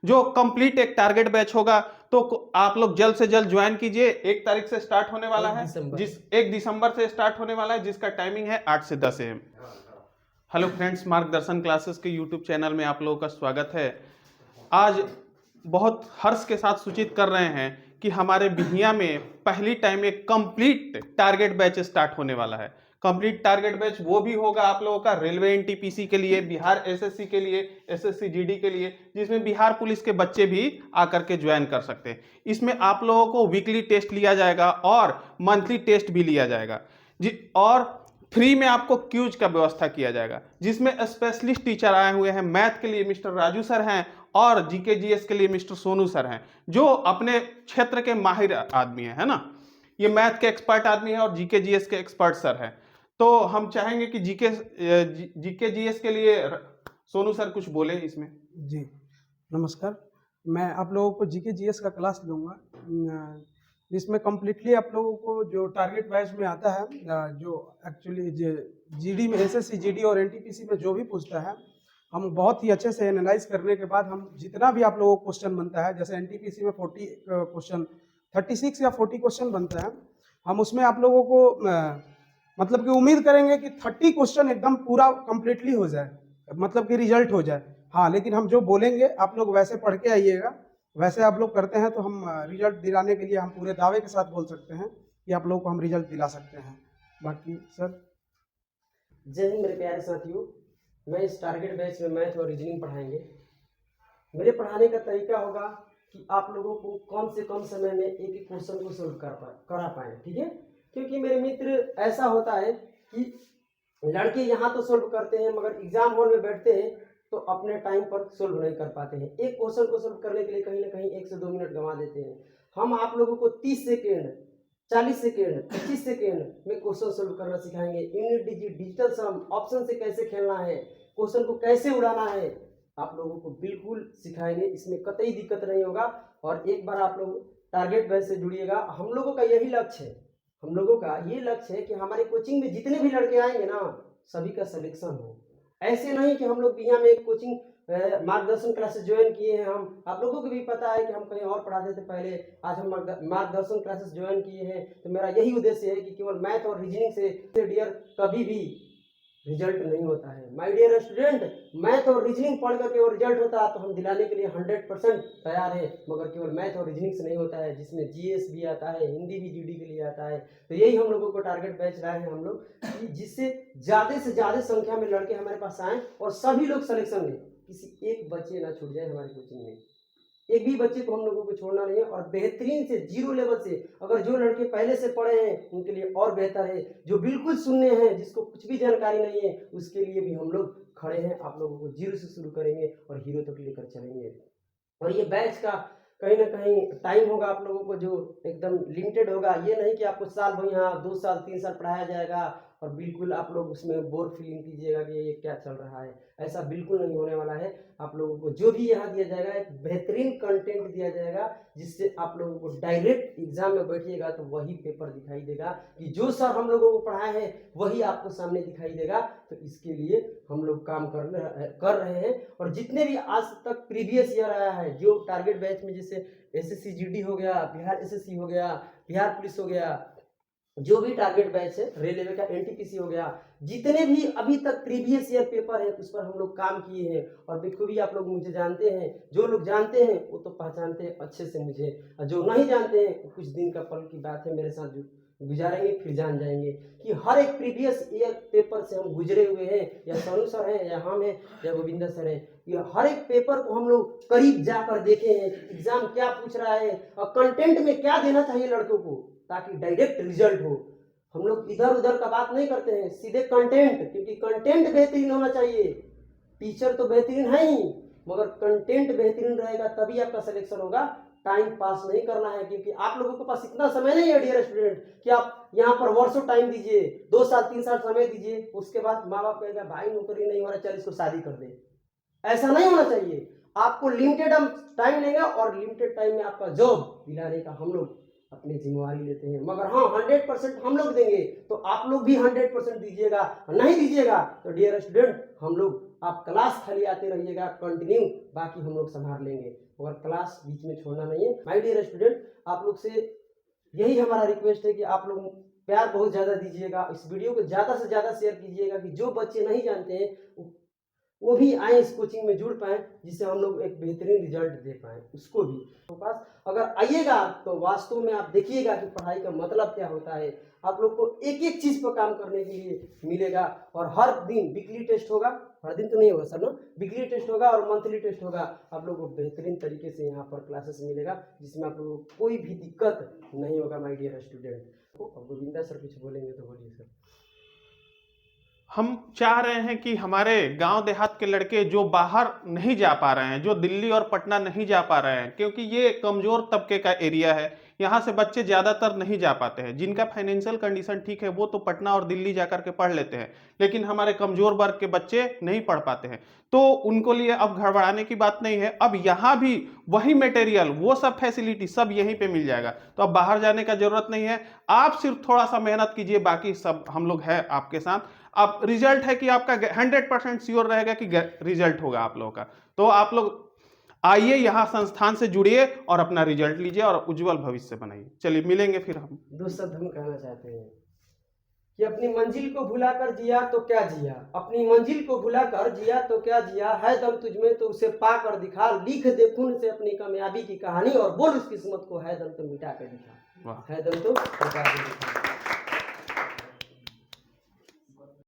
जो कंप्लीट एक target batch होगा, तो आप लोग जल्द से जल्द ज्वाइन कीजिए। 1 तारीख से स्टार्ट होने वाला है, 1 दिसंबर से स्टार्ट होने वाला है, जिसका टाइमिंग है 8 से 10 AM। हेलो फ्रेंड्स, मार्गदर्शन क्लासेस के यूट्यूब चैनल में आप लोगों का स्वागत है। आज बहुत हर्ष के साथ सूचित कर रहे हैं कि हमारे बिहिया में पहली टाइम एक कंप्लीट टारगेट बैच स्टार्ट होने वाला है। कंप्लीट टारगेट बैच वो भी होगा आप लोगों का रेलवे एनटीपीसी के लिए, बिहार एसएससी के लिए, एसएससी जीडी के लिए, जिसमें बिहार पुलिस के बच्चे भी आकर के ज्वाइन कर सकते हैं। इसमें आप लोगों को वीकली टेस्ट लिया जाएगा और मंथली टेस्ट भी लिया जाएगा जी, और फ्री में आपको क्यूज का व्यवस्था किया जाएगा, जिसमें स्पेशलिस्ट टीचर आए हुए हैं। मैथ के लिए मिस्टर राजू सर हैं और जीके जीएस के लिए मिस्टर सोनू सर हैं, जो अपने क्षेत्र के माहिर आदमी है ना। ये मैथ के एक्सपर्ट आदमी है और जीके जीएस के एक्सपर्ट सर हैं। तो हम चाहेंगे कि जीके जीएस के लिए सोनू सर कुछ बोले इसमें। जी नमस्कार, मैं आप लोगों को जीके जीएस का क्लास लूँगा, जिसमें कम्प्लीटली आप लोगों को जो टारगेट वाइज में आता है, जो एक्चुअली जीडी में, एसएससी जीडी और एनटीपीसी में जो भी पूछता है, हम बहुत ही अच्छे से एनालाइज करने के बाद हम जितना भी आप लोगों को क्वेश्चन बनता है, जैसे एनटीपीसी में 40 क्वेश्चन, 36 या 40 क्वेश्चन बनता है, हम उसमें आप लोगों को मतलब कि उम्मीद करेंगे कि 30 क्वेश्चन एकदम पूरा कंप्लीटली हो जाए, मतलब कि रिजल्ट हो जाए। हाँ, लेकिन हम जो बोलेंगे आप लोग वैसे पढ़ के आइएगा, वैसे आप लोग करते हैं तो हम रिजल्ट दिलाने के लिए हम पूरे दावे के साथ बोल सकते हैं कि आप लोगों को हम रिजल्ट दिला सकते हैं। बाकी सर। जय हिंद मेरे प्यारे साथियों, मैं इस टारगेट बैच में मैथ और रीजनिंग पढ़ाएंगे। मेरे पढ़ाने का तरीका होगा कि आप लोगों को कम से कम समय में एक एक क्वेश्चन को सोल्व करा पाएँ, ठीक है। क्योंकि मेरे मित्र, ऐसा होता है कि लड़के यहाँ तो सोल्व करते हैं मगर एग्जाम हॉल में बैठते हैं तो अपने टाइम पर सोल्व नहीं कर पाते हैं। एक क्वेश्चन को सोल्व करने के लिए कहीं ना कहीं 1 से 2 मिनट गंवा देते हैं। हम आप लोगों को 30 सेकेंड, 40 सेकेंड, 25 सेकेंड में क्वेश्चन सोल्व करना सिखाएंगे। यूनिट डिजिट, डिजिटल सम, ऑप्शन से कैसे खेलना है, क्वेश्चन को कैसे उड़ाना है, आप लोगों को बिल्कुल सिखाएंगे। इसमें कतई दिक्कत नहीं होगा। और एक बार आप लोग टारगेट बैच से जुड़िएगा। हम लोगों का यही लक्ष्य है, हम लोगों का ये लक्ष्य है कि हमारे कोचिंग में जितने भी लड़के आएंगे ना, सभी का सिलेक्शन हो। ऐसे नहीं कि हम लोग यहाँ में एक कोचिंग मार्गदर्शन क्लासेस ज्वाइन किए हैं। हम आप लोगों को भी पता है कि हम कहीं और पढ़ाते थे पहले, आज हम मार्गदर्शन क्लासेस ज्वाइन किए हैं। तो मेरा यही उद्देश्य है कि केवल मैथ और रीजनिंग से डियर कभी भी रिजल्ट नहीं होता है। माय डियर स्टूडेंट, मैथ और रीजनिंग पढ़ कर केवल रिजल्ट होता है तो हम दिलाने के लिए 100% तैयार है, मगर केवल मैथ और रीजनिंग से नहीं होता है, जिसमें जीएस भी आता है, हिंदी भी जीडी के लिए आता है। तो यही हम लोगों को टारगेट बैच रहे हैं हम लोग, कि जिससे ज़्यादा से ज़्यादा संख्या में लड़के हमारे पास आएँ और सभी लोग सिलेक्शन लें। किसी एक बच्चे ना छूट जाए हमारी कोचिंग में, एक भी बच्चे को हम लोगों को छोड़ना नहीं है। और बेहतरीन से, जीरो लेवल से, अगर जो लड़के पहले से पढ़े हैं उनके लिए और बेहतर है, जो बिल्कुल शून्य हैं, जिसको कुछ भी जानकारी नहीं है, उसके लिए भी हम लोग खड़े हैं। आप लोगों को जीरो से शुरू करेंगे और हीरो तक लेकर चलेंगे। और ये बैच का कहीं ना कहीं टाइम होगा आप लोगों को जो एकदम लिमिटेड होगा। ये नहीं कि आपको साल भर यहाँ 2 साल 3 साल पढ़ाया जाएगा और बिल्कुल आप लोग उसमें बोर फीलिंग कीजिएगा कि ये क्या चल रहा है। ऐसा बिल्कुल नहीं होने वाला है। आप लोगों को जो भी यहाँ दिया जाएगा, एक बेहतरीन कंटेंट दिया जाएगा, जिससे आप लोगों को डायरेक्ट एग्जाम में बैठिएगा तो वही पेपर दिखाई देगा कि जो सर हम लोगों को पढ़ाए हैं वही आपको सामने दिखाई देगा। तो इसके लिए हम लोग काम कर रहे हैं। और जितने भी आज तक प्रीवियस ईयर आया है, जो टारगेट बैच में, जैसे एसएससी जीडी हो गया, बिहार एसएससी हो गया, बिहार पुलिस हो गया, जो भी टारगेट बैच है, रेलवे का एनटीपीसी हो गया, जितने भी अभी तक प्रीवियस ईयर पेपर है उस पर हम लोग काम किए हैं। और बखूबी आप लोग मुझे जानते हैं। जो लोग जानते हैं वो तो पहचानते हैं अच्छे से मुझे, और जो नहीं जानते हैं कुछ दिन का पल की बात है, मेरे साथ जो गुजारेंगे फिर जान जाएंगे कि हर एक प्रीवियस ईयर पेपर से हम गुजरे हुए हैं। या सोनू सर हैं, या हम हैं, या गोविंदा सर हैं। ये हर एक पेपर को हम लोग करीब जाकर देखे हैं कि एग्जाम क्या पूछ रहा है और कंटेंट में क्या देना चाहिए लड़कों को, ताकि डायरेक्ट रिजल्ट हो। हम लोग इधर उधर का बात नहीं करते हैं, सीधे कंटेंट, क्योंकि कंटेंट बेहतरीन होना चाहिए। टीचर तो बेहतरीन है ही, मगर कंटेंट बेहतरीन रहेगा तभी आपका सिलेक्शन होगा। टाइम पास नहीं करना है, क्योंकि आप लोगों के पास इतना समय नहीं है डियर स्टूडेंट कि आप यहाँ पर वर्षों टाइम दीजिए, 2 साल 3 साल समय दीजिए, उसके बाद माँ बाप कहेगा भाई नौकरी नहीं हो रहा, चल इसको शादी कर दे। ऐसा नहीं होना चाहिए। आपको लिमिटेड हम टाइम लेंगे और लिमिटेड टाइम में आपका जॉब दिलाने का हम लोग अपनी जिम्मेवारी लेते हैं। मगर हाँ, 100% हम लोग देंगे तो आप लोग भी 100% दीजिएगा। नहीं दीजिएगा तो डियर स्टूडेंट हम लोग आप क्लास खाली आते रहिएगा कंटिन्यू, बाकी हम लोग संभाल लेंगे, और क्लास बीच में छोड़ना नहीं है। माय डियर स्टूडेंट, आप लोग से यही हमारा रिक्वेस्ट है कि आप लोग प्यार बहुत ज़्यादा दीजिएगा, इस वीडियो को ज़्यादा से ज़्यादा शेयर कीजिएगा कि जो बच्चे नहीं जानते हैं वो भी आए, इस कोचिंग में जुड़ पाएँ, जिससे हम लोग एक बेहतरीन रिजल्ट दे पाएँ उसको भी। तो पास अगर आइएगा तो वास्तव में आप देखिएगा कि पढ़ाई का मतलब क्या होता है। आप लोग को एक एक चीज़ पर काम करने के लिए मिलेगा, और हर दिन वीकली टेस्ट होगा, हर दिन तो नहीं होगा सर ना, वीकली टेस्ट होगा और मंथली टेस्ट होगा। आप लोग को बेहतरीन तरीके से यहाँ पर क्लासेस मिलेगा, जिसमें आप लोगों को कोई भी दिक्कत नहीं होगा माय डियर स्टूडेंट। अब गोविंदा सर कुछ बोलेंगे तो बोलिए सर। हम चाह रहे हैं कि हमारे गांव देहात के लड़के जो बाहर नहीं जा पा रहे हैं, जो दिल्ली और पटना नहीं जा पा रहे हैं, क्योंकि ये कमजोर तबके का एरिया है, यहाँ से बच्चे ज़्यादातर नहीं जा पाते हैं। जिनका फाइनेंशियल कंडीशन ठीक है वो तो पटना और दिल्ली जाकर के पढ़ लेते हैं, लेकिन हमारे कमजोर वर्ग के बच्चे नहीं पढ़ पाते हैं। तो उनको लिए अब घबराने की बात नहीं है। अब यहाँ भी वही मटेरियल, वो सब फैसिलिटी सब यहीं पे मिल जाएगा, तो अब बाहर जाने का जरूरत नहीं है। आप सिर्फ थोड़ा सा मेहनत कीजिए, बाकी सब हम लोग हैं आपके साथ। अब रिजल्ट है कि आपका 100% श्योर रहेगा कि रिजल्ट होगा आप लोगों का। तो आप लोग आइए, यहाँ संस्थान से जुड़िए और अपना रिजल्ट लीजिए और उज्जवल भविष्य बनाइए। चलिए मिलेंगे फिर हम। दो शब्द हम कहना चाहते हैं कि अपनी मंजिल को भुलाकर जिया तो क्या जिया, अपनी मंजिल को भुलाकर जिया तो क्या जिया, है दम तुझमें तो उसे पा कर दिखा, लिख दे खून से अपनी कामयाबी की कहानी और बोल उस किस्मत को, है दम तो मिटा कर दिखा, है दम तो मिटा कर दिखा।